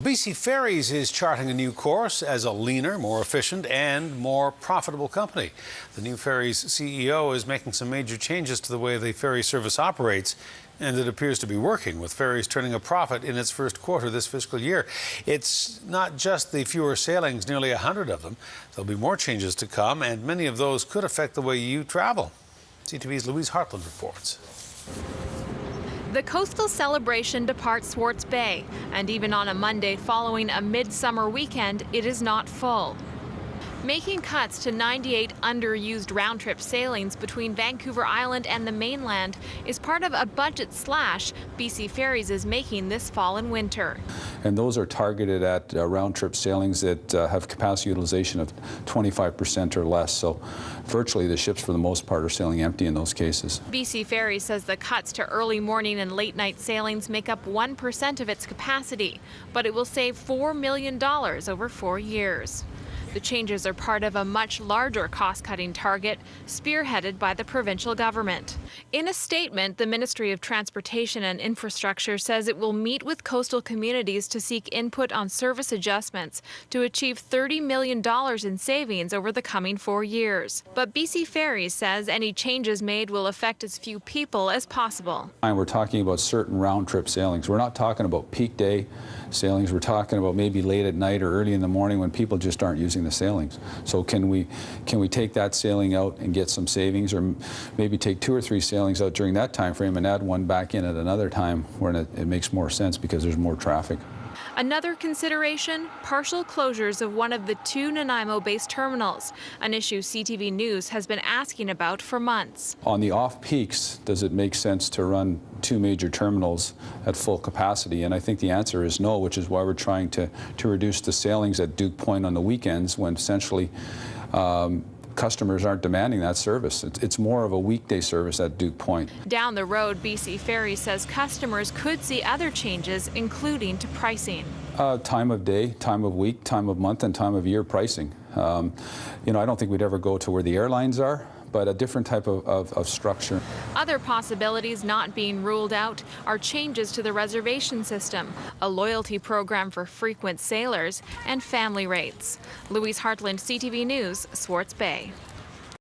BC Ferries is charting a new course as a leaner, more efficient and more profitable company. The new ferry's CEO is making some major changes to the way the ferry service operates, and it appears to be working, with ferries turning a profit in its first quarter this fiscal year. It's not just the fewer sailings, nearly 100 of them. There'll be more changes to come, and many of those could affect the way you travel. CTV's Louise Hartland reports. The coastal celebration departs SWARTZ Bay, and even on a Monday following a midsummer weekend, it is not full. Making cuts to 98 underused round-trip sailings between Vancouver Island and the mainland is part of a budget slash BC Ferries is making this fall and winter. And those are targeted at round-trip sailings that have capacity utilization of 25% or less. So virtually the ships for the most part are sailing empty in those cases. BC Ferries says the cuts to early morning and late night sailings make up 1% of its capacity, but it will save $4 million over 4 years. The changes are part of a much larger cost-cutting target spearheaded by the provincial government. In a statement, the Ministry of Transportation and Infrastructure says it will meet with coastal communities to seek input on service adjustments to achieve $30 million in savings over the coming 4 years. But BC Ferries says any changes made will affect as few people as possible. And we're talking about certain round-trip sailings. We're not talking about peak day sailings. We're talking about maybe late at night or early in the morning when people just aren't using the sailings. So can we take that sailing out and get some savings, or maybe take 2 or 3 sailings out during that time frame and add one back in at another time where it makes more sense because there's more traffic. Another consideration, partial closures of one of the 2 Nanaimo-based terminals, an issue CTV News has been asking about for months. On the off-peaks, does it make sense to run 2 major terminals at full capacity? And I think the answer is no, which is why we're trying to reduce the sailings at Duke Point on the weekends, when essentially customers aren't demanding that service. It's more of a weekday service at Duke Point. Down the road, BC Ferries says customers could see other changes, including to pricing. Time of day, time of week, time of month, and time of year pricing. I don't think we'd ever go to where the airlines are, but a different type of structure. Other possibilities not being ruled out are changes to the reservation system, a loyalty program for frequent sailors, and family rates. Louise Hartland, CTV News, SWARTZ Bay.